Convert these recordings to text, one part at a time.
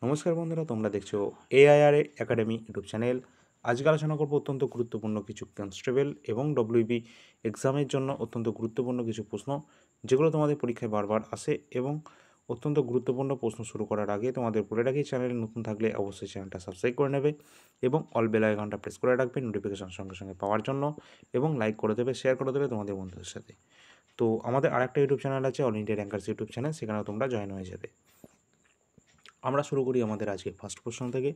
নমস্কার বন্ধুরা, তোমরা দেখছো এআইআরএ একাডেমি ইউটিউব চ্যানেল। আজকে আলোচনা করব অত্যন্ত গুরুত্বপূর্ণ কিছু কনস্টেবল এবং ডব্লিউবি এক্সামের জন্য অত্যন্ত গুরুত্বপূর্ণ কিছু প্রশ্ন, যেগুলো তোমাদের পরীক্ষায় বারবার আসে। এবং অত্যন্ত গুরুত্বপূর্ণ প্রশ্ন শুরু করার আগে তোমাদের বলে রাখি, চ্যানেলে নতুন থাকলে অবশ্যই চ্যানেলটা সাবস্ক্রাইব করে নেবে এবং অল বেল আইকনটা প্রেস করে রাখবে নোটিফিকেশন সঙ্গে সঙ্গে পাওয়ার জন্য, এবং লাইক করে দেবে, শেয়ার করে দেবে তোমাদের বন্ধুদের সাথে। তো আমাদের আরেকটা ইউটিউব চ্যানেল আছে, all India rankers YouTube channel, সেখানেও তোমরা জয়েন হয়ে যাবে। আমরা শুরু করি আমাদের আজকে ফার্স্ট প্রশ্ন থেকে।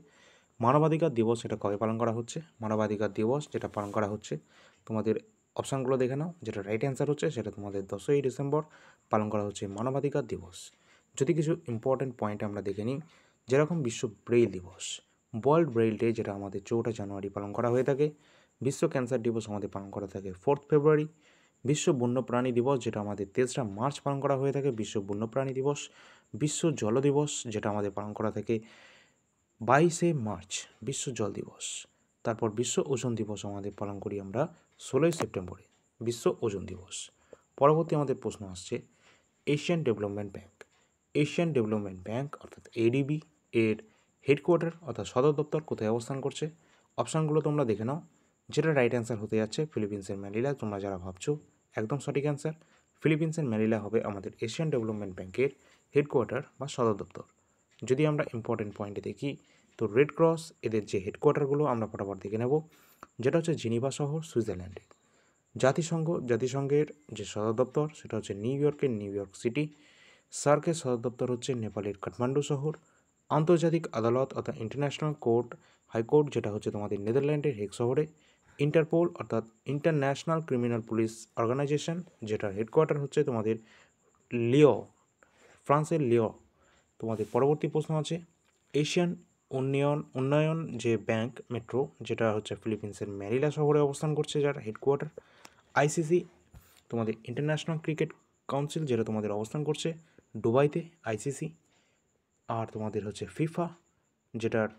মানবাধিকার দিবস এটা কবে পালন করা হচ্ছে? মানবাধিকার দিবস যেটা পালন করা হচ্ছে, তোমাদের অপশানগুলো দেখে নাও। যেটা রাইট অ্যান্সার হচ্ছে সেটা তোমাদের 10ই ডিসেম্বর পালন করা হচ্ছে মানবাধিকার দিবস। যদি কিছু ইম্পর্টেন্ট পয়েন্ট আমরা দেখে নিই, যেরকম বিশ্ব ব্রেইল দিবস, ওয়ার্ল্ড ব্রেইল ডে, যেটা আমাদের 4 জানুয়ারি পালন করা হয়ে থাকে। বিশ্ব ক্যান্সার দিবস আমাদের পালন করা থাকে 4 ফেব্রুয়ারি। বিশ্ব বন্যপ্রাণী দিবস, যেটা আমাদের 3রা মার্চ পালন করা হয়ে থাকে, বিশ্ব বন্যপ্রাণী দিবস। বিশ্ব জল দিবস, যেটা আমাদের পালন করা থাকে 22শে মার্চ, বিশ্ব জল দিবস। তারপর বিশ্ব ওজন দিবস আমাদের পালন করি আমরা 16ই সেপ্টেম্বরে, বিশ্ব ওজন দিবস। পরবর্তী আমাদের প্রশ্ন আসছে Asian development bank. Asian development bank অর্থাৎ এডিবি এর হেডকোয়ার্টার অর্থাৎ সদর দপ্তর কোথায় অবস্থান করছে? অপশানগুলো তোমরা দেখে নাও। যেটা রাইট অ্যান্সার হতে যাচ্ছে ফিলিপিন্সের ম্যানিলা। তোমরা যারা ভাবছো, একদম সঠিক অ্যান্সার। ফিলিপিন্সের ম্যানিলা হবে আমাদের এশিয়ান ডেভেলপমেন্ট ব্যাংকের হেডকোয়ার্টার বা সদর দপ্তর। যদি আমরা ইম্পর্টেন্ট পয়েন্টে দেখি, তো রেড ক্রস এদের যে হেডকোয়ার্টারগুলো আমরা ফটাফট দেখে নেব। যেটা হচ্ছে জেনিভা শহর, সুইজারল্যান্ডে। জাতিসংঘের যে সদর দপ্তর সেটা হচ্ছে নিউ ইয়র্কের নিউ ইয়র্ক সিটি। সার্কের সদর দপ্তর হচ্ছে নেপালের কাঠমান্ডু শহর। আন্তর্জাতিক আদালত অর্থাৎ ইন্টারন্যাশনাল কোর্ট, হাইকোর্ট, যেটা হচ্ছে তোমাদের নেদারল্যান্ডের হেগ শহরে। ইন্টারপোল অর্থাৎ ইন্টারন্যাশনাল ক্রিমিনাল পুলিশ অর্গানাইজেশন, যেটার হেডকোয়ার্টার হচ্ছে তোমাদের লিও, ফ্রান্সের লিও। তোমাদের পরবর্তী প্রশ্ন আছে এশিয়ান উন্নয়ন যে ব্যাংক মেট্রো, যেটা হচ্ছে ফিলিপিন্সের ম্যানিলা শহরে অবস্থান করছে, যার হেডকোয়ার্টার। আইসিসি, তোমাদের ইন্টারন্যাশনাল ক্রিকেট কাউন্সিল, যেটা তোমাদের অবস্থান করছে দুবাইতে, আইসিসি। আর তোমাদের হচ্ছে ফিফা, যেটার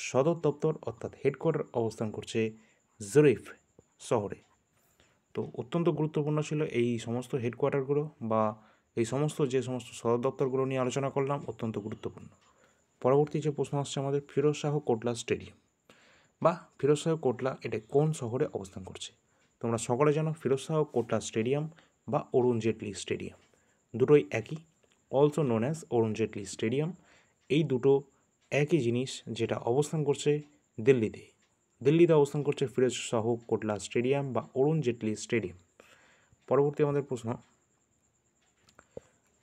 সদর দপ্তর অর্থাৎ হেডকোয়ার্টার অবস্থান করছে জুরিখ শহরে। তো অত্যন্ত গুরুত্বপূর্ণ ছিল এই সমস্ত হেডকোয়ার্টারগুলো, বা এই সমস্ত যে সমস্ত সদর দপ্তরগুলো নিয়ে আলোচনা করলাম, অত্যন্ত গুরুত্বপূর্ণ। পরবর্তী যে প্রশ্ন আসছে আমাদের ফিরোজ শাহ কোটলা স্টেডিয়াম বা ফিরোজ শাহ কোটলা, এটা কোন শহরে অবস্থান করছে? তোমরা সকলে জানো ফিরোজ শাহ কোটলা স্টেডিয়াম বা অরুণ জেটলি স্টেডিয়াম দুটোই একই, also known as Arun Jaitley stadium. এই দুটো একই জিনিস, যেটা অবস্থান করছে দিল্লিতে। দিল্লিতে অবস্থান করছে ফিরোজ শাহ কোটলা স্টেডিয়াম বা অরুণ জেটলি স্টেডিয়াম। পরবর্তী আমাদের প্রশ্ন,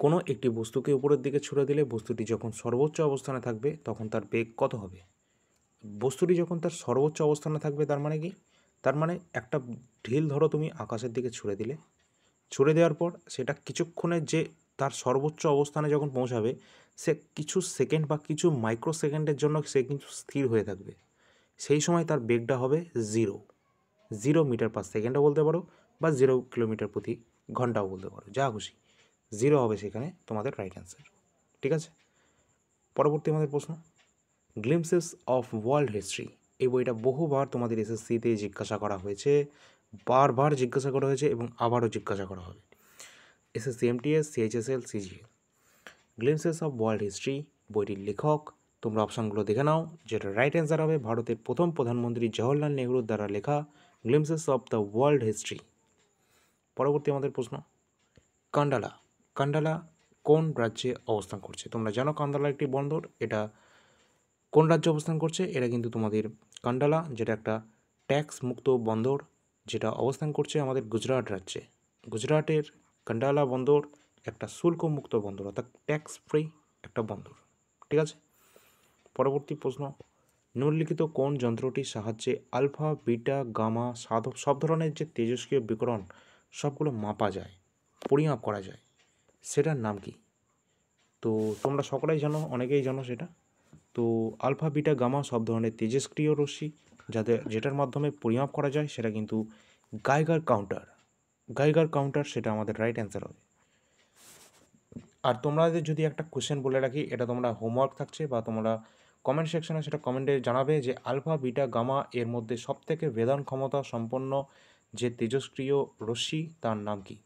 কোনো একটি বস্তুকে উপরের দিকে ছুড়ে দিলে বস্তুটি যখন সর্বোচ্চ অবস্থানে থাকবে তখন তার বেগ কত হবে? বস্তুটি যখন তার সর্বোচ্চ অবস্থানে থাকবে তার মানে কি? তার মানে একটা ঢিল ধরো তুমি আকাশের দিকে ছুড়ে দিলে, ছুড়ে দেওয়ার পর সেটা কিছুক্ষণের যে তার সর্বোচ্চ অবস্থানে যখন পৌঁছাবে, সে কিছু সেকেন্ড বা কিছু মাইক্রো সেকেন্ডের জন্য সে কিন্তু স্থির হয়ে থাকবে। সেই সময় তার বেগটা হবে 0 মিটার/সেকেন্ডও বলতে পারো, বা 0 কিলোমিটার প্রতি ঘন্টাও বলতে পারো, যা খুশি। 0 হবে সেখানে তোমাদের রাইট অ্যান্সার। ঠিক আছে। পরবর্তী আমাদের প্রশ্ন, গ্লিমসেস অফ ওয়ার্ল্ড হিস্ট্রি, এই বইটা বহুবার তোমাদের এসএসসিতে জিজ্ঞাসা করা হয়েছে, বারবার জিজ্ঞাসা করা হয়েছে এবং আবারও জিজ্ঞাসা করা হবে। SSC MTS, CHSL, CGL. Glimpses of world history বইটির লেখক, তোমরা অপশানগুলো দেখে নাও। যেটা রাইট অ্যান্সার হবে ভারতের প্রথম প্রধানমন্ত্রী জওহরলাল নেহরুর দ্বারা লেখা glimpses of the world history. পরবর্তী আমাদের প্রশ্ন, কান্ডালা, কান্ডালা কোন রাজ্যে অবস্থান করছে? তোমরা জানো কান্ডালা একটি বন্দর, এটা কোন রাজ্যে অবস্থান করছে? এটা কিন্তু তোমাদের কান্ডালা, যেটা একটা ট্যাক্স মুক্ত বন্দর, যেটা অবস্থান করছে আমাদের গুজরাট রাজ্যে। গুজরাটের কান্ডালা বন্দর একটা শুল্ক মুক্ত বন্দর, অর্থাৎ ট্যাক্স ফ্রি একটা বন্দর। ঠিক আছে। পরবর্তী প্রশ্ন, নিম্নলিখিত কোন যন্ত্রটির সাহায্যে আলফা, বিটা, গামা সব ধরনের যে তেজস্ক্রিয় বিকিরণ সবগুলো মাপা যায়, পরিমাপ করা যায়, সেটার নাম কি? তো তোমরা সকলেই জানো, অনেকেই জানো সেটা। তো আলফা, বিটা, গামা সব ধরনের তেজস্ক্রিয় রশ্মি যেটার মাধ্যমে পরিমাপ করা যায় সেটা কিন্তু গাইগার কাউন্টার। গাইগার কাউন্টার সেটা আমাদের রাইট অ্যান্সার হবে। আর তোমাদের যদি একটা কোশ্চেন বলে রাখি, এটা তোমরা হোমওয়ার্ক থাকছে, বা তোমরা কমেন্ট সেকশনে সেটা কমেন্টে জানাবে যে আলফা, বিটা, গামা এর মধ্যে সবথেকে বেদান ক্ষমতা সম্পন্ন যে তেজস্ক্রিয় রশ্মি তার নাম কি?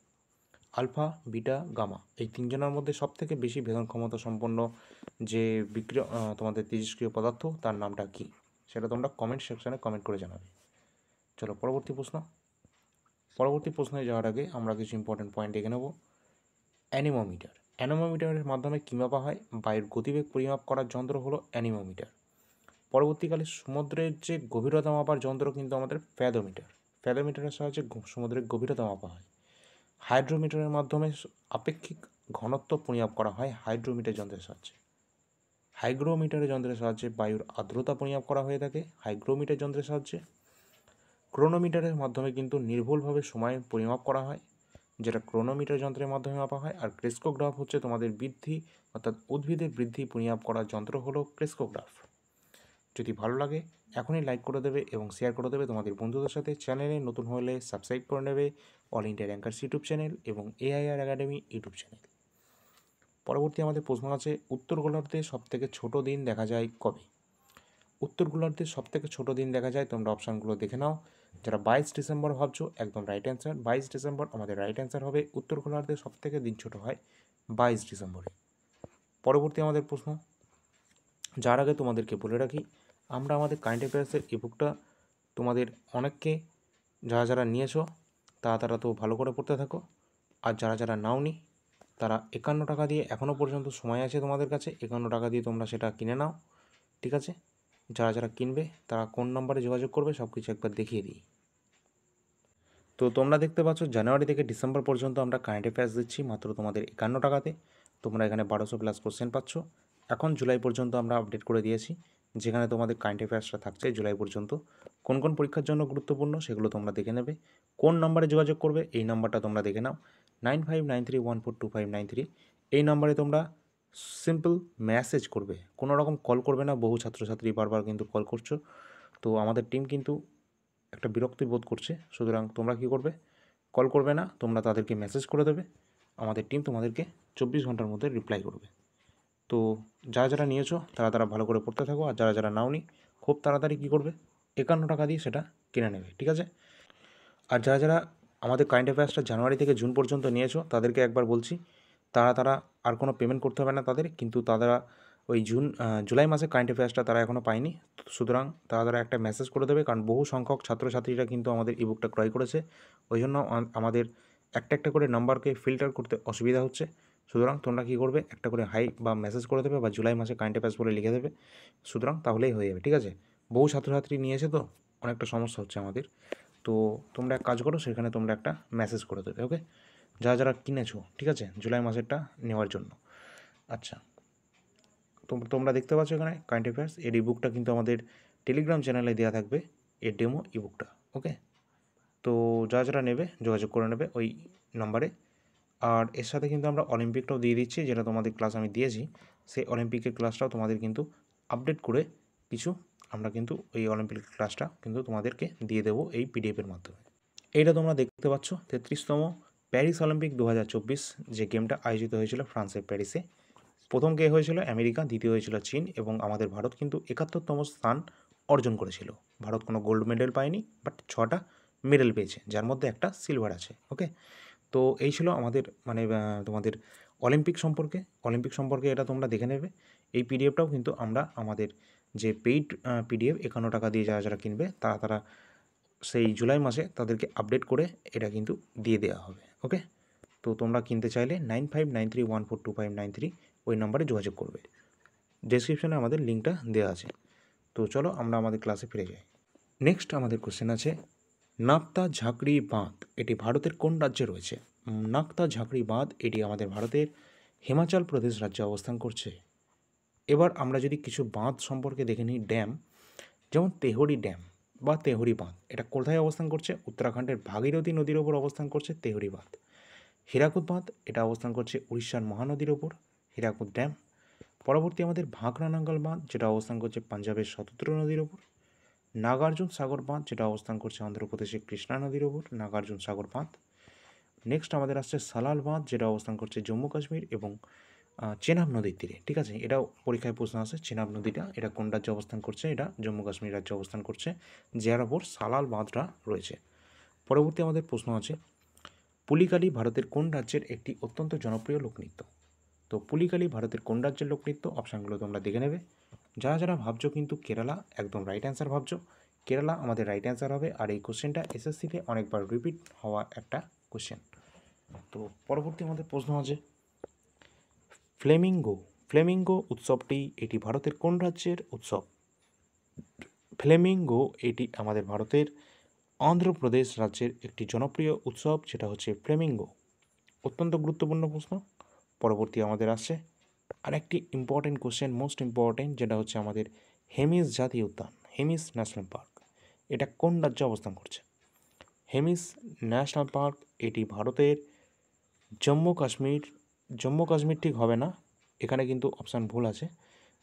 আলফা, বিটা, গামা এই তিনজনের মধ্যে সবথেকে বেশি ভেদন ক্ষমতা সম্পন্ন যে বিক্রিয়া তোমাদের তেজস্ক্রিয় পদার্থ তার নামটা কী, সেটা তোমরা কমেন্ট সেকশানে কমেন্ট করে জানাবে। চলো পরবর্তী প্রশ্নে যাওয়ার আগে আমরা কিছু ইম্পর্টেন্ট পয়েন্ট দেখে নেব। অ্যানেমোমিটারের মাধ্যমে কী মাপা হয়? বায়ুর গতিবেগ পরিমাপ করার যন্ত্র হলো অ্যানিমোমিটার। পরবর্তীকালে সমুদ্রের যে গভীরতা মাপার যন্ত্র কিন্তু আমাদের ফ্যাদোমিটারের সাহায্যে সমুদ্রের গভীরতা মাপা হয়। হাইড্রোমিটারের মাধ্যমে আপেক্ষিক ঘনত্ব পরিমাপ করা হয় হাইড্রোমিটার যন্ত্রের সাহায্যে। হাইগ্রোমিটারের যন্ত্রের সাহায্যে বায়ুর আর্দ্রতা পরিমাপ করা হয়ে থাকে হাইগ্রোমিটার যন্ত্রের সাহায্যে। ক্রোনোমিটারের মাধ্যমে কিন্তু নির্ভুলভাবে সময় পরিমাপ করা হয়, যেটা ক্রোনোমিটার যন্ত্রের মাধ্যমে মাপা হয়। আর ক্রেস্কোগ্রাফ হচ্ছে তোমাদের বৃদ্ধি অর্থাৎ উদ্ভিদের বৃদ্ধি পরিমাপ করার যন্ত্র হলো ক্রেস্কোগ্রাফ। যদি ভালো লাগে এখনই লাইক করে দেবে এবং শেয়ার করে দেবে তোমাদের বন্ধুদের সাথে। চ্যানেলে নতুন হলে সাবস্ক্রাইব করে নেবে all India rankers YouTube channel এবং এআইআর একাডেমি ইউটিউব চ্যানেল। পরবর্তী আমাদের প্রশ্ন আছে, উত্তর গোলার্ধে সবথেকে ছোট দিন দেখা যায় কবে? উত্তর গোলার্ধে সবথেকে ছোট দিন দেখা যায়, তোমরা অপশানগুলো দেখে নাও। যারা 22 ডিসেম্বর ভাবছো একদম রাইট অ্যান্সার, 22 ডিসেম্বর আমাদের রাইট অ্যান্সার হবে। উত্তর গোলার্ধে সবথেকে দিন ছোট হয় 22 ডিসেম্বরে। পরবর্তী আমাদের প্রশ্ন যার আগে তোমাদেরকে বলে রাখি, আমরা আমাদের কারেন্ট অ্যাফেয়ার্সের ইবুকটা তোমাদের অনেককে যারা নিয়েছো তারা তো ভালো করে পড়তে থাকো, আর যারা নাওনি তারা 51 টাকা দিয়ে এখনও পর্যন্ত সময় আছে তোমাদের কাছে, 51 টাকা দিয়ে তোমরা সেটা কিনে নাও, ঠিক আছে? যারা কিনবে তারা কোন নম্বরে যোগাযোগ করবে সব কিছু একবার দেখিয়ে দিই। তো তোমরা দেখতে পাচ্ছ জানুয়ারি থেকে ডিসেম্বর পর্যন্ত আমরা কারেন্ট অ্যাফেয়ার্স দিচ্ছি মাত্র তোমাদের 51 টাকাতে। তোমরা এখানে 1200 প্লাস কোশ্চেন পাচ্ছ। এখন জুলাই পর্যন্ত আমরা আপডেট করে দিয়েছি, যেখানে তোমাদের কারেন্ট অ্যাফেয়ার্সটা থাকছে জুলাই পর্যন্ত। কোন কোন পরীক্ষার জন্য গুরুত্বপূর্ণ সেগুলো তোমরা দেখে নেবে। কোন নম্বরে যোগাযোগ করবে এই নাম্বারটা তোমরা দেখে নাও, 9593142593। এই নম্বরে তোমরা সিম্পল মেসেজ করবে, কোনো রকম কল করবে না। বহু ছাত্রছাত্রী বারবার কিন্তু কল করছো, তো আমাদের টিম কিন্তু একটা বিরক্তি বোধ করছে। সুতরাং তোমরা কী করবে, কল করবে না, তোমরা তাদেরকে মেসেজ করে দেবে। আমাদের টিম তোমাদেরকে 24 ঘন্টার মধ্যে রিপ্লাই করবে। তো যারা নিয়েছো তারা ভালো করে পড়তে থাকো, আর যারা নাওনি খুব তাড়াতাড়ি কী করবে, 51 টাকা দিয়ে সেটা কিনে নেবে, ঠিক আছে? আর যারা আমাদের কারেন্ট অ্যাফেয়ার্সটা জানুয়ারি থেকে জুন পর্যন্ত নিয়েছো তাদেরকে একবার বলছি, তারা আর কোনো পেমেন্ট করতে হবে না তাদের, কিন্তু তারা ওই জুলাই মাসে কারেন্ট অ্যাফেয়ার্সটা তারা এখনও পায়নি। সুতরাং তারা একটা মেসেজ করে দেবে, কারণ বহু সংখ্যক ছাত্রছাত্রীরা কিন্তু আমাদের ইবুকটা ক্রয় করেছে। ওই জন্য আমাদের একটা করে নাম্বারকে ফিল্টার করতে অসুবিধা হচ্ছে। সুতরাং তোমরা কী করবে, একটা করে হাই বা মেসেজ করে দেবে বা জুলাই মাসে কারেন্ট অ্যাফেয়ার্স বলে লিখে দেবে। সুতরাং তাহলেই হয়ে যাবে, ঠিক আছে? বহু ছাত্রছাত্রী নিয়েছে তো অনেকটা সমস্যা হচ্ছে আমাদের। তো তোমরা এক কাজ করো, সেখানে তোমরা একটা মেসেজ করে দেবে, ওকে? যারা কিনেছো, ঠিক আছে, জুলাই মাসেরটা নেওয়ার জন্য। আচ্ছা, তোমরা দেখতে পাচ্ছ এখানে কারেন্ট অ্যাফেয়ার্স এর ইবুকটা কিন্তু আমাদের টেলিগ্রাম চ্যানেলে দেওয়া থাকবে, এর ডেমো ইবুকটা, ওকে? তো যারা নেবে যোগাযোগ করে নেবে ওই নাম্বারে। আর এর সাথে কিন্তু আমরা অলিম্পিকটাও দিয়ে দিচ্ছি, যেটা তোমাদের ক্লাস আমি দিয়েছি, সেই অলিম্পিকের ক্লাসটাও তোমাদের কিন্তু আপডেট করে কিছু আমরা কিন্তু ওই অলিম্পিক ক্লাসটা কিন্তু তোমাদেরকে দিয়ে দেবো এই পিডিএফের মাধ্যমে। এইটা তোমরা দেখতে পাচ্ছ 33তম প্যারিস অলিম্পিক 2024, যে গেমটা আয়োজিত হয়েছিল ফ্রান্সের প্যারিসে। প্রথম কে হয়েছিল আমেরিকা, দ্বিতীয় হয়েছিল চীন, এবং আমাদের ভারত কিন্তু 71তম স্থান অর্জন করেছিল। ভারত কোনো গোল্ড মেডেল পায়নি, বাট 6টা মেডেল পেয়েছে, যার মধ্যে একটা সিলভার আছে, ওকে? তো এই ছিল আমাদের তোমাদের অলিম্পিক সম্পর্কে এটা তোমরা দেখে নেবে। এই পিডিএফটাও কিন্তু আমরা আমাদের যে পেইড পিডিএফ 51 টাকা দিয়ে যারা কিনবে তারা সেই জুলাই মাসে তাদেরকে আপডেট করে এটা কিন্তু দিয়ে দেওয়া হবে, ওকে? তো তোমরা কিনতে চাইলে 9593142593 ওই নাম্বারে যোগাযোগ করবে। ডেসক্রিপশনে আমাদের লিঙ্কটা দেওয়া আছে। তো চলো আমরা আমাদের ক্লাসে ফিরে যাই। নেক্সট আমাদের কোশ্চেন আছে, নাকতা ঝাঁকড়ি বাঁধ এটি ভারতের কোন রাজ্যে রয়েছে? নাকতা ঝাঁকড়ি বাঁধ এটি আমাদের ভারতের হিমাচল প্রদেশ রাজ্যে অবস্থান করছে। এবার আমরা যদি কিছু বাঁধ সম্পর্কে দেখে নিই, ড্যাম, যেমন তেহরি ড্যাম বা তেহরি বাঁধ, এটা কোথায় অবস্থান করছে? উত্তরাখণ্ডের ভাগীরথী নদীর ওপর অবস্থান করছে তেহরি বাঁধ। হীরাকুদ বাঁধ, এটা অবস্থান করছে উড়িষ্যার মহানদীর ওপর, হীরাকুদ ড্যাম। পরবর্তী আমাদের ভাকরা নাঙ্গল বাঁধ, যেটা অবস্থান করছে পাঞ্জাবের শতদ্রু নদীর ওপর। নাগার্জুন সাগর বাঁধ, যেটা অবস্থান করছে অন্ধ্রপ্রদেশের কৃষ্ণা নদীর ওপর, নাগার্জুন সাগর বাঁধ। নেক্সট আমাদের আসছে সালাল বাঁধ, যেটা অবস্থান করছে জম্মু কাশ্মীর এবং চেনাব নদীর তীরে, ঠিক আছে? এটাও পরীক্ষায় প্রশ্ন আসে, চেনাব নদীটা এটা কোন রাজ্যে অবস্থান করছে? এটা জম্মু কাশ্মীর রাজ্যে অবস্থান করছে, যার ওপর সালাল বাঁধটা রয়েছে। পরবর্তী আমাদের প্রশ্ন আছে, পুলিকালি ভারতের কোন রাজ্যের একটি অত্যন্ত জনপ্রিয় লোকনৃত্য? তো পুলিকালি ভারতের কোন রাজ্যের লোকনৃত্য? অপশানগুলো তোমরা দেখে নেবে। যারা যারা ভাবছো কিন্তু কেরালা একদম রাইট অ্যান্সার ভাবছো, কেরালা আমাদের রাইট অ্যান্সার হবে। আর এই কোশ্চেনটা এসএসসিতে অনেকবার রিপিট হওয়া একটা কোশ্চেন। তো পরবর্তী আমাদের প্রশ্ন আছে ফ্লেমিঙ্গো। ফ্লেমিঙ্গো উৎসবটি এটি ভারতের কোন রাজ্যের উৎসব? ফ্লেমিঙ্গো এটি আমাদের ভারতের অন্ধ্রপ্রদেশ রাজ্যের একটি জনপ্রিয় উৎসব, যেটা হচ্ছে ফ্লেমিঙ্গো। অত্যন্ত গুরুত্বপূর্ণ প্রশ্ন। পরবর্তী আমাদের আসছে আরেকটি ইম্পর্টেন্ট কোশ্চেন, মোস্ট ইম্পর্টেন্ট, যেটা হচ্ছে আমাদের হেমিস জাতীয় উদ্যান, হেমিস ন্যাশনাল পার্ক, এটা কোন রাজ্যে অবস্থান করছে? হেমিস ন্যাশনাল পার্ক এটি ভারতের জম্মু কাশ্মীর ঠিক হবে না, এখানে কিন্তু অপশান ভুল আছে।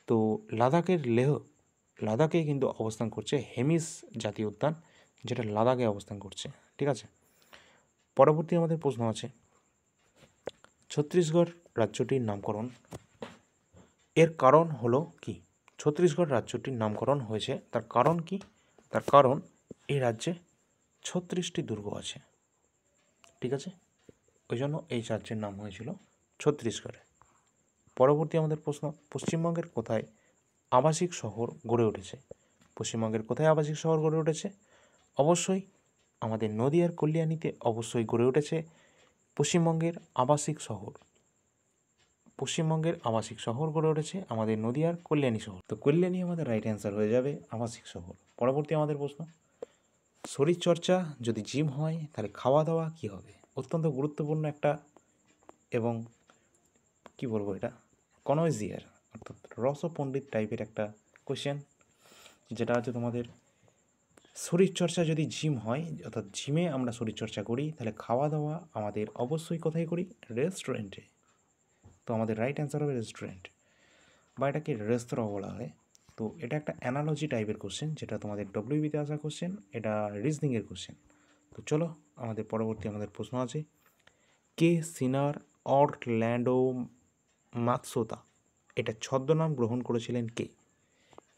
তো লাদাখের লাদাখে কিন্তু অবস্থান করছে হেমিস জাতীয় উদ্যান, যেটা লাদাখে অবস্থান করছে। ঠিক আছে, পরবর্তী আমাদের প্রশ্ন আছে ছত্তিশগড় রাজ্যটির নামকরণ এর কারণ হলো কি? ছত্তিশগড় রাজ্যটির নামকরণ হয়েছে, তার কারণ কি? তার কারণ এই রাজ্যে 36টি দুর্গ আছে। ঠিক আছে, ওই জন্য এই রাজ্যের নাম হয়েছিল ছত্তিশগড়ে। পরবর্তী আমাদের প্রশ্ন পশ্চিমবঙ্গের কোথায় আবাসিক শহর গড়ে উঠেছে? পশ্চিমবঙ্গের কোথায় আবাসিক শহর গড়ে উঠেছে? অবশ্যই আমাদের নদিয়ার কল্যাণীতে অবশ্যই গড়ে উঠেছে পশ্চিমবঙ্গের আবাসিক শহর। পশ্চিমবঙ্গের আবাসিক শহর গড়ে উঠেছে আমাদের নদিয়ার কল্যাণী শহর। তো কল্যাণী আমাদের রাইট অ্যান্সার হয়ে যাবে আবাসিক শহর। পরবর্তী আমাদের প্রশ্ন শরীরচর্চা যদি জিম হয় তাহলে খাওয়া দাওয়া কী হবে? অত্যন্ত গুরুত্বপূর্ণ একটা এবং কি বলবো, এটা কনজিয়ার অর্থাৎ রসপণ্ডিত টাইপের একটা কোয়েশ্চেন, যেটা হচ্ছে তোমাদের শরীরচর্চা যদি জিম হয়, অর্থাৎ জিমে আমরা শরীরচর্চা করি, তাহলে খাওয়া দাওয়া আমাদের অবশ্যই কোথায় করি? রেস্টুরেন্টে। তো আমাদের রাইট অ্যান্সার হবে রেস্টুরেন্ট, বা এটাকে রেস্তোরাঁ বলা হয়। তো এটা একটা অ্যানালজি টাইপের কোশ্চেন, যেটা তোমাদের ডব্লিউবিতে আসা কোশ্চেন, এটা রিজনিংয়ের কোশ্চেন। তো চলো আমাদের পরবর্তী আমাদের প্রশ্ন আছে কে সিনার অরল্যান্ডো মাকসোতা এটা ছদ্মনাম গ্রহণ করেছিলেন কে?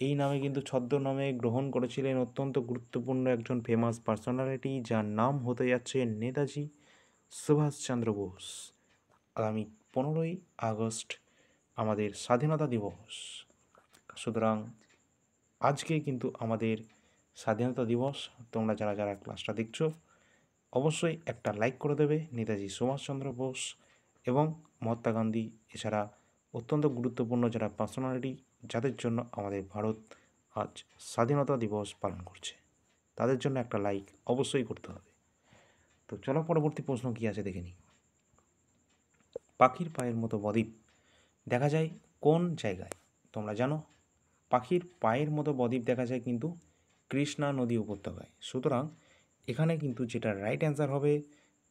এই নামে কিন্তু ছদ্মনামে গ্রহণ করেছিলেন অত্যন্ত গুরুত্বপূর্ণ একজন ফেমাস পার্সোনালিটি, যার নাম হতে যাচ্ছে নেতাজি সুভাষচন্দ্র বোস। আগামী 15ই আগস্ট আমাদের স্বাধীনতা দিবস, সুতরাং আজকে কিন্তু আমাদের স্বাধীনতা দিবস। তোমরা যারা যারা ক্লাসটা দেখছো অবশ্যই একটা লাইক করে দেবে। নেতাজি সুভাষচন্দ্র বোস এবং মহাত্মা গান্ধী এছাড়া অত্যন্ত গুরুত্বপূর্ণ যারা পার্সোনালিটি, যাদের জন্য আমাদের ভারত আজ স্বাধীনতা দিবস পালন করছে, তাদের জন্য একটা লাইক অবশ্যই করতে হবে। তো চলো পরবর্তী প্রশ্ন কী আছে দেখে নিই। পাখির পায়ের মতো বদ্বীপ দেখা যায় কোন জায়গায়? তোমরা জানো পাখির পায়ের মতো বদ্বীপ দেখা যায় কিন্তু কৃষ্ণা নদী উপত্যকায়। সুতরাং এখানে কিন্তু যেটা রাইট অ্যান্সার হবে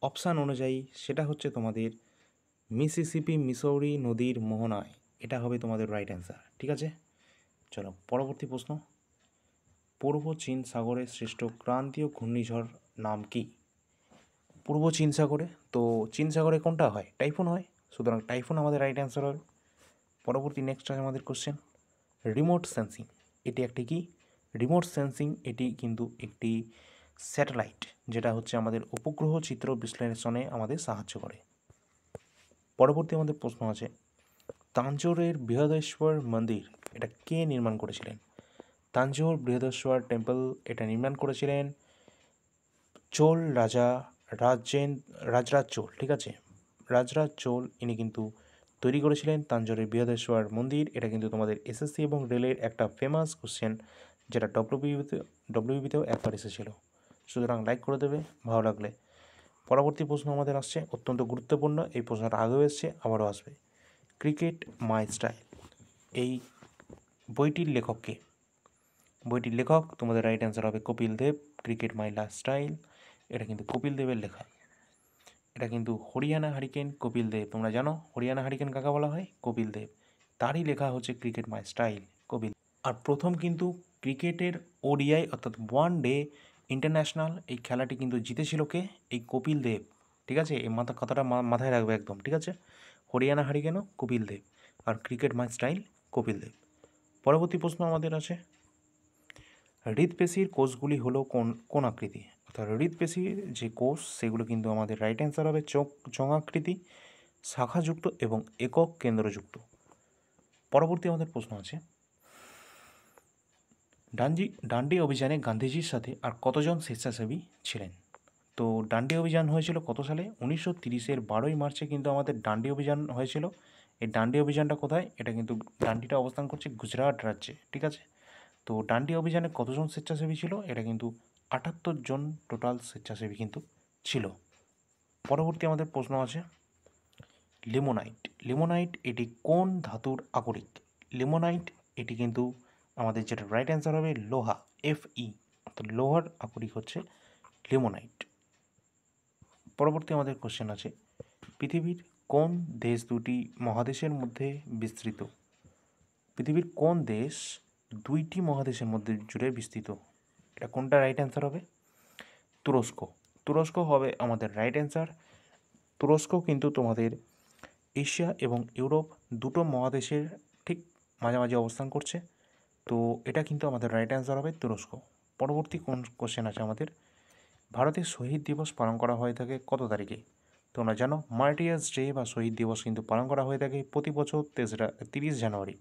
অপশান অনুযায়ী, সেটা হচ্ছে তোমাদের মিসিসিপি মিসৌরি নদীর মোহনায়, এটা হবে তোমাদের রাইট অ্যান্সার। ঠিক আছে, চলো পরবর্তী প্রশ্ন পূর্ব চীন সাগরে সৃষ্ট ক্রান্তীয় ঘূর্ণিঝড় নাম কি? পূর্ব চীন সাগরে, তো চীন সাগরে কোনটা হয়? টাইফুন হয়, সুতরাং টাইফুন আমাদের রাইট অ্যান্সার হবে। পরবর্তী নেক্সট আছে আমাদের কোশ্চেন রিমোট সেন্সিং এটি একটি কি? রিমোট সেন্সিং এটি কিন্তু একটি স্যাটেলাইট, যেটা হচ্ছে আমাদের উপগ্রহ চিত্র বিশ্লেষণে আমাদের সাহায্য করে। পরবর্তী আমাদের প্রশ্ন আছে তাঞ্জোরের বৃহদেশ্বর মন্দির এটা কে নির্মাণ করেছিলেন? তাঞ্জোর বৃহদেশ্বর টেম্পল এটা নির্মাণ করেছিলেন চোল রাজা রাজরাজ চোল। ঠিক আছে, রাজরাজ চোল ইনি কিন্তু তৈরি করেছিলেন তাঞ্জোরের বৃহদেশ্বর মন্দির। এটা কিন্তু তোমাদের এসএসসি এবং রেলের একটা ফেমাস কোশ্চেন, যেটা ডব্লিউবিতেও একবার এসেছিল। সুতরাং লাইক করে দেবে ভালো লাগলে। পরবর্তী প্রশ্ন আমাদের আসছে অত্যন্ত গুরুত্বপূর্ণ, এই প্রশ্নটা আগেও এসছে আবারও আসবে। ক্রিকেট মাই স্টাইল এই বইটির লেখক কে? বইটির লেখক তোমাদের রাইট অ্যান্সার হবে Kapil Dev. Cricket my style এটা কিন্তু কপিল দেবের লেখা। এটা কিন্তু হরিয়ানা হারিকেন কপিল দেব। তোমরা জানো হরিয়ানা হারিকেন কাকা বলা হয়? কপিল দেব, তারই লেখা হচ্ছে ক্রিকেট মাই স্টাইল কপিল। আর প্রথম কিন্তু ক্রিকেটের ওডিআই অর্থাৎ ওয়ান ডে ইন্টারন্যাশনাল এই খেলাটি কিন্তু জিতেছিল কে? এই কপিল দেব। ঠিক আছে, এই কথাটা মাথায় রাখবে একদম। ঠিক আছে, হরিয়ানা হারিকেনও কপিল দেব, আর cricket my style Kapil Dev. পরবর্তী প্রশ্ন আমাদের আছে হৃদপেশির কোষগুলি হলো কোন আকৃতি? অর্থাৎ হৃদপেশির যে কোষ সেগুলো কিন্তু আমাদের রাইট অ্যান্সার হবে। চোঙাকৃতি, শাখাযুক্ত এবং একক কেন্দ্রযুক্ত। পরবর্তী আমাদের প্রশ্ন আছে, ডান্ডি অভিযানে গান্ধীজির সাথে আর কতজন স্বেচ্ছাসেবী ছিলেন? তো ডান্ডি অভিযান হয়েছিল কত সালে? 1930-এর 12ই মার্চে কিন্তু আমাদের ডান্ডি অভিযান হয়েছিল। এই ডান্ডি অভিযানটা কোথায়? এটা কিন্তু ডান্ডিটা অবস্থান করছে গুজরাট রাজ্যে, ঠিক আছে। তো ডান্ডি অভিযানে কতজন স্বেচ্ছাসেবী ছিল? এটা কিন্তু 78 জন টোটাল স্বেচ্ছাসেবী কিন্তু ছিল। পরবর্তী আমাদের প্রশ্ন আছে, লিমোনাইট এটি কোন ধাতুর আকরিক? লিমোনাইট এটি কিন্তু আমাদের যেটা রাইট অ্যান্সার হবে লোহা, Fe, অর্থাৎ লোহার আকরিক হচ্ছে লিমোনাইট। পরবর্তী আমাদের কোশ্চেন আছে, পৃথিবীর কোন দেশ দুটি মহাদেশের মধ্যে বিস্তৃত? পৃথিবীর কোন দেশ দুইটি মহাদেশের মধ্যে জুড়ে বিস্তৃত? এটা কোনটা রাইট অ্যান্সার হবে? তুরস্ক হবে আমাদের রাইট অ্যান্সার। তুরস্ক কিন্তু তোমাদের এশিয়া এবং ইউরোপ দুটো মহাদেশের ঠিক মাঝামাঝি অবস্থান করছে। তো এটা কিন্তু আমাদের রাইট অ্যান্সার হবে তুরস্ক। পরবর্তী কোন কোশ্চেন আছে আমাদের, ভারতের শহীদ দিবস পালন করা হয়ে থাকে কত তারিখে? তোমরা জানো মার্টিয়ার্স ডে বা শহীদ দিবস কিন্তু পালন করা হয়ে থাকে প্রতি বছর 30 জানুয়ারি।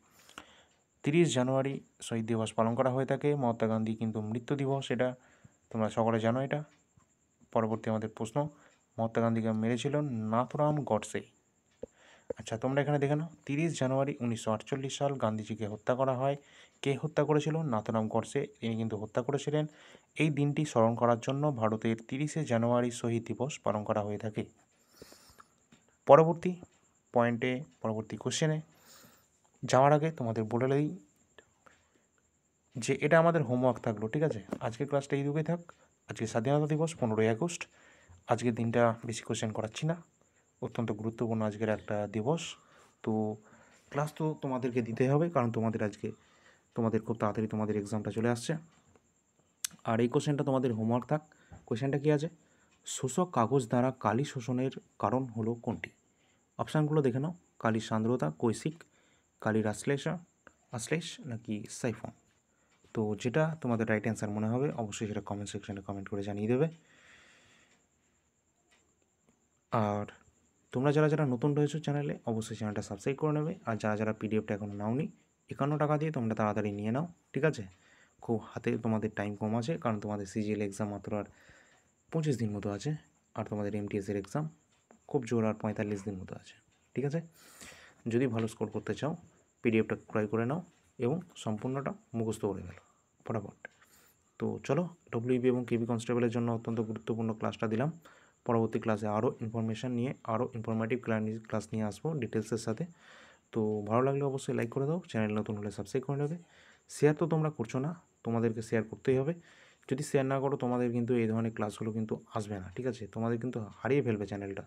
30 জানুয়ারি শহীদ দিবস পালন করা হয়ে থাকে। মহাত্মা গান্ধী কিন্তু মৃত্যু দিবস, এটা তোমরা সকলে জানো এটা। পরবর্তী আমাদের প্রশ্ন, মহাত্মা গান্ধীকে মেরেছিল নাথুরাম গডসে। আচ্ছা, তোমরা এখানে দেখে নাও, 30 জানুয়ারি 1948 সাল গান্ধীজিকে হত্যা করা হয়। কে হত্যা করেছিল? নাথুরাম গডসে, তিনি কিন্তু হত্যা করেছিলেন। এই দিনটি স্মরণ করার জন্য ভারতের 30শে জানুয়ারি শহীদ দিবস পালন করা হয়ে থাকে। পরবর্তী কোশ্চেনে যাওয়ার আগে তোমাদের বলে দিই যে এটা আমাদের হোমওয়ার্ক থাকলো, ঠিক আছে। আজকের ক্লাসটা এইটুকুই থাক। আজকে স্বাধীনতা দিবস 15ই আগস্ট। আজকের দিনটা বেশি কোশ্চেন করাচ্ছি না, অত্যন্ত গুরুত্বপূর্ণ আজকের একটা দিবস। তো ক্লাস তো তোমাদেরকে দিতে হবে, কারণ তোমাদের খুব তাড়াতাড়ি তোমাদের এক্সামটা চলে আসছে। আর এই কোশ্চেনটা তোমাদের হোমওয়ার্ক থাক। কোশ্চেনটা কী আছে, শোষক কাগজ দ্বারা কালি শোষণের কারণ হলো কোনটি? অপশানগুলো দেখে নাও, কালির সান্দ্রতা, কৈশিক, কালির আশ্লেষ নাকি সাইফন। তো যেটা তোমাদের রাইট অ্যান্সার মনে হবে অবশ্যই সেটা কমেন্ট সেকশনে কমেন্ট করে জানিয়ে দেবে। আর তোমরা যারা নতুন রয়েছো চ্যানেলে অবশ্যই চ্যানেলটা সাবস্ক্রাইব করে নেবে। আর যারা পিডিএফটা এখনও নাওনি, 51 টাকা দিয়ে তোমরা তাড়াতাড়ি নিয়ে নাও, ঠিক আছে। খুব হাতে তোমাদের টাইম কম আছে, কারণ তোমাদের সিজিএল এক্সাম মাত্র আর 25 দিন মতো আছে, আর তোমাদের এমটিএসের এক্সাম খুব জোর আর 45 দিন মতো আছে, ঠিক আছে। যদি ভালো স্কোর করতে চাও পিডিএফটা ক্রয় করে নাও এবং সম্পূর্ণটা মুখস্থ করে গেল ফটাফট। তো চলো, ডব্লিউবি এবং কেবি কনস্টেবলের জন্য অত্যন্ত গুরুত্বপূর্ণ ক্লাসটা দিলাম। পরবর্তী ক্লাসে আরও ইনফরমেশান নিয়ে, আরও ইনফরমেটিভ ক্লাস নিয়ে আসবো ডিটেলসের সাথে। তো ভালো লাগলে অবশ্যই লাইক করে দাও, চ্যানেল নতুন হলে সাবস্ক্রাইব করে নেবে। শেয়ার তো তোমরা করছো না, তোমাদেরকে শেয়ার করতেই হবে। যদি শেয়ার না করো তোমাদের কিন্তু এই ধরনের ক্লাসগুলো কিন্তু আসবে না, ঠিক আছে। তোমাদের কিন্তু হারিয়ে ফেলবে চ্যানেলটা।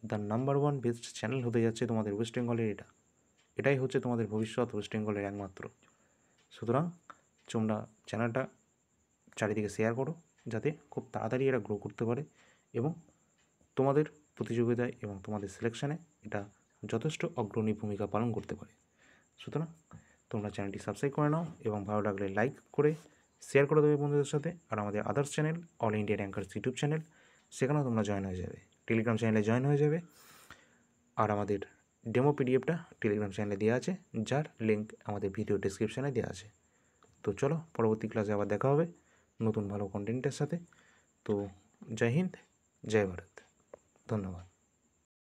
দ্য নাম্বার 1 বেস্ট চ্যানেল হতে যাচ্ছে তোমাদের ওয়েস্ট বেঙ্গলের। এটাই হচ্ছে তোমাদের ভবিষ্যৎ, ওয়েস্ট বেঙ্গলের একমাত্র। সুতরাং তোমরা চ্যানেলটা চারিদিকে শেয়ার করো, যাতে খুব তাড়াতাড়ি এরা গ্রো করতে পারে এবং তোমাদের প্রতিযোগিতায় এবং তোমাদের সিলেকশানে এটা যথেষ্ট অগ্রণী ভূমিকা পালন করতে পারে। সুতরাং তোমরা চ্যানেলটি সাবস্ক্রাইব করে নাও এবং ভালো লাগলে লাইক করে শেয়ার করে দেবে বন্ধুদের সাথে। আর আমাদের others channel all India rankers YouTube channel, সেখানেও তোমরা জয়েন হয়ে যাবে, টেলিগ্রাম চ্যানেলে জয়েন হয়ে যাবে। আর আমাদের ডেমো পিডিএফটা টেলিগ্রাম চ্যানেলে দেওয়া আছে, যার লিঙ্ক আমাদের ভিডিও ডেসক্রিপশানে দেওয়া আছে। তো চলো, পরবর্তী ক্লাসে আবার দেখা হবে নতুন ভালো কন্টেন্টের সাথে। তো জয় হিন্দ, জয় ভারত, ধন্যবাদ।